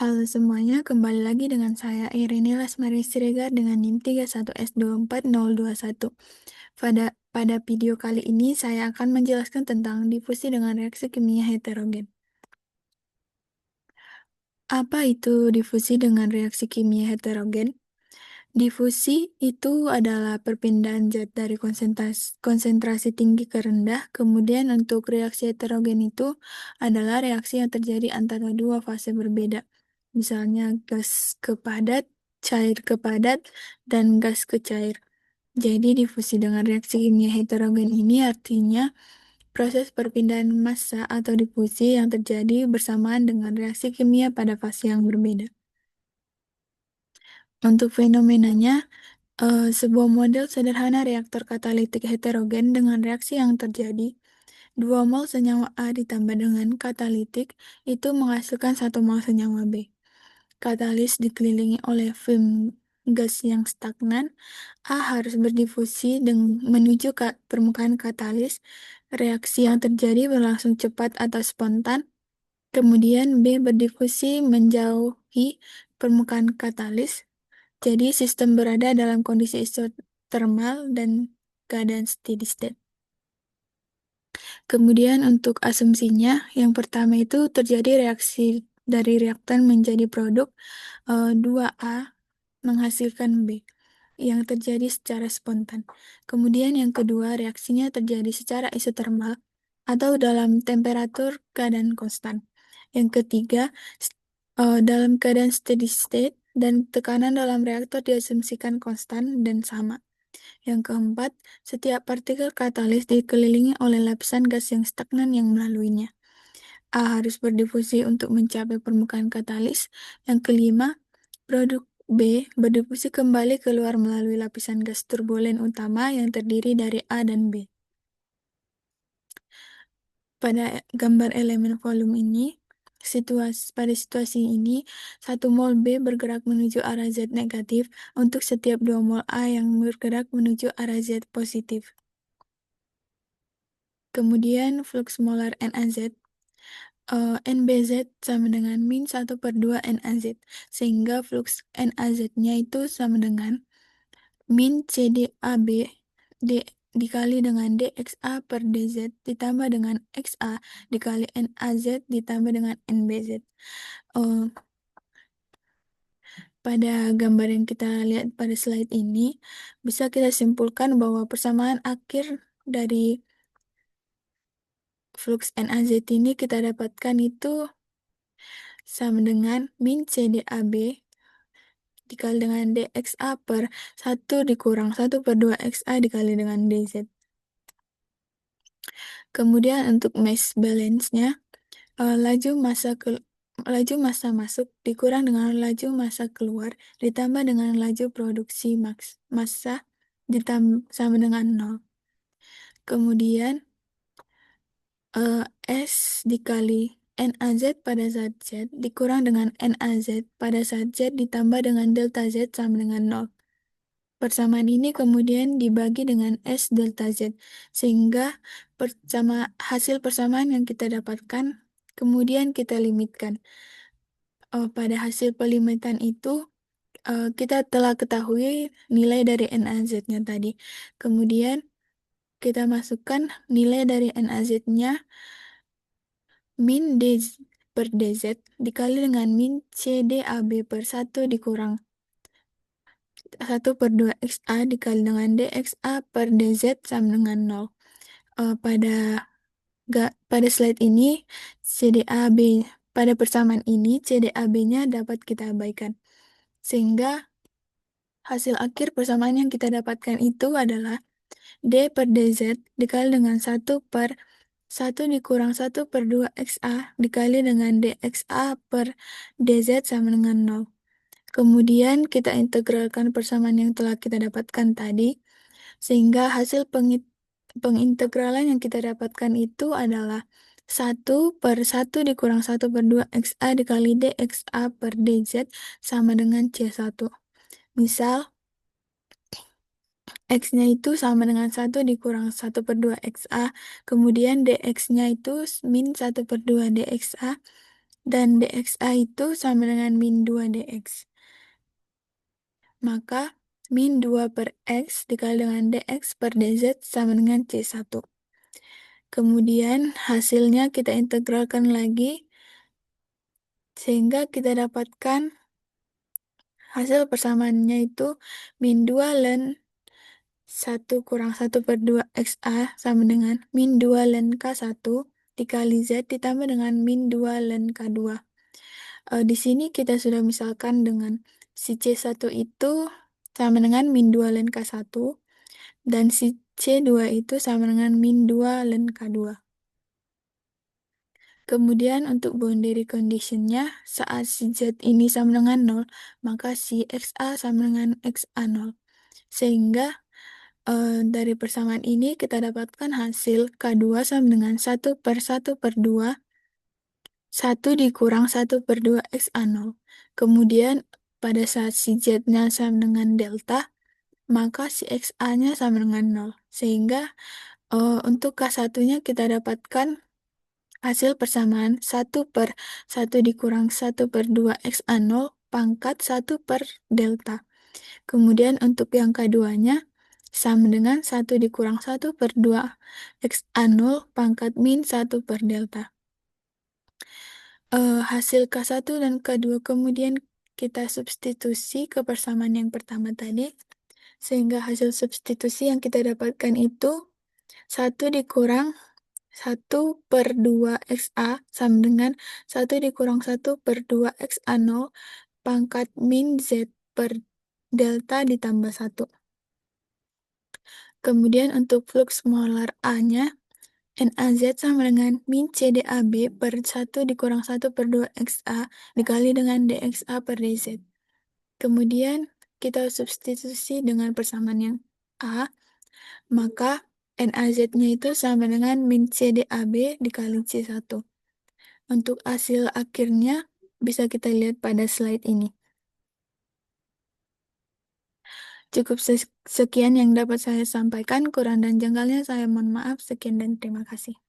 Halo semuanya, kembali lagi dengan saya Irini Lasmari Siregar dengan NIM 31S24021. Pada video kali ini saya akan menjelaskan tentang difusi dengan reaksi kimia heterogen. Apa itu difusi dengan reaksi kimia heterogen? Difusi itu adalah perpindahan zat dari konsentrasi tinggi ke rendah. Kemudian untuk reaksi heterogen itu adalah reaksi yang terjadi antara dua fase berbeda. Misalnya gas ke padat, cair ke padat, dan gas ke cair. Jadi difusi dengan reaksi kimia heterogen ini artinya proses perpindahan massa atau difusi yang terjadi bersamaan dengan reaksi kimia pada fase yang berbeda. Untuk fenomenanya, sebuah model sederhana reaktor katalitik heterogen dengan reaksi yang terjadi 2 mol senyawa A ditambah dengan katalitik itu menghasilkan 1 mol senyawa B. Katalis dikelilingi oleh film gas yang stagnan, A harus berdifusi menuju ke permukaan katalis. Reaksi yang terjadi berlangsung cepat atau spontan. Kemudian B berdifusi menjauhi permukaan katalis. Jadi sistem berada dalam kondisi isotermal dan keadaan steady state. Kemudian untuk asumsinya, yang pertama itu terjadi reaksi dari reaktan menjadi produk 2A menghasilkan B yang terjadi secara spontan. Kemudian yang kedua, reaksinya terjadi secara isotermal atau dalam temperatur keadaan konstan. Yang ketiga, dalam keadaan steady state dan tekanan dalam reaktor diasumsikan konstan dan sama. Yang keempat, setiap partikel katalis dikelilingi oleh lapisan gas yang stagnan yang melaluinya. A harus berdifusi untuk mencapai permukaan katalis. Yang kelima, produk B berdifusi kembali keluar melalui lapisan gas turbulen utama yang terdiri dari A dan B. Pada gambar elemen volume ini, pada situasi ini, 1 mol B bergerak menuju arah Z negatif untuk setiap 2 mol A yang bergerak menuju arah Z positif. Kemudian flux molar NaZ, NBZ sama dengan min 1 per 2 NaZ, sehingga flux NaZ-nya itu sama dengan min CdAB dikali dengan dXA per dZ ditambah dengan XA dikali NaZ ditambah dengan NBZ. Pada gambar yang kita lihat pada slide ini, bisa kita simpulkan bahwa persamaan akhir dari flux NaZ ini kita dapatkan itu sama dengan min CdAB dikali dengan dXA per 1 dikurang 1 per 2 XA dikali dengan dZ. Kemudian untuk mass balance-nya, laju massa masuk dikurang dengan laju massa keluar ditambah dengan laju produksi massa sama dengan 0. Kemudian S dikali NaZ pada saat Z dikurang dengan NaZ pada saat Z ditambah dengan delta Z sama dengan 0. Persamaan ini kemudian dibagi dengan S delta Z, sehingga hasil persamaan yang kita dapatkan kemudian kita limitkan. Pada hasil pelimitan itu, kita telah ketahui nilai dari NaZ-nya tadi. Kemudian kita masukkan nilai dari NaZ-nya min D per dZ dikali dengan min CdAB per 1 dikurang 1 per 2 XA dikali dengan dXA per dZ sama dengan 0. Pada slide ini, pada persamaan ini, CdAB-nya dapat kita abaikan. Sehingga hasil akhir persamaan yang kita dapatkan itu adalah D per dZ dikali dengan 1 per 1 dikurang 1 per 2 XA dikali dengan dXA per dZ sama dengan 0. Kemudian kita integralkan persamaan yang telah kita dapatkan tadi, sehingga hasil pengintegralan yang kita dapatkan itu adalah 1 per 1 dikurang 1 per 2 XA dikali dXA per dZ sama dengan C1. Misal, X-nya itu sama dengan 1 dikurang 1 per 2 XA, kemudian dX-nya itu min 1 per 2 dXA, dan dxa itu sama dengan min 2 dx. Maka min 2 per x dikali dengan dx per dz sama dengan C1. Kemudian hasilnya kita integralkan lagi sehingga kita dapatkan hasil persamaannya itu min 2 ln 1 kurang 1 per 2 XA sama dengan min 2 ln K1 dikali Z ditambah dengan min 2 ln K2. Di sini kita sudah misalkan dengan si C1 itu sama dengan min 2 ln K1 dan si C2 itu sama dengan min 2 ln K2. Kemudian untuk boundary conditionnya, saat si Z ini sama dengan 0, maka si XA sama dengan XA0. Sehingga dari persamaan ini kita dapatkan hasil K2 sama dengan 1 per 1 per 2, 1 dikurang 1 per 2 XA0. Kemudian pada saat si Z-nya sama dengan delta, maka si XA-nya sama dengan 0. Sehingga untuk K1-nya kita dapatkan hasil persamaan 1 per 1 dikurang 1 per 2 XA0 pangkat 1 per delta. Kemudian untuk yang keduanya sama dengan 1 dikurang 1 per 2 XA0 pangkat min 1 per delta. Hasil K1 dan K2 kemudian kita substitusi ke persamaan yang pertama tadi. Sehingga hasil substitusi yang kita dapatkan itu 1 dikurang 1 per 2 XA sama dengan 1 dikurang 1 per 2 XA0 pangkat min Z per delta ditambah 1. Kemudian untuk flux molar A-nya, NaZ sama dengan min CdAB per 1 dikurang 1 per 2 XA dikali dengan dXA per dZ. Kemudian kita substitusi dengan persamaan yang A, maka NaZ-nya itu sama dengan min CdAB dikali C1. Untuk hasil akhirnya bisa kita lihat pada slide ini. Cukup sekian yang dapat saya sampaikan, kurang dan janggalnya saya mohon maaf. Sekian dan terima kasih.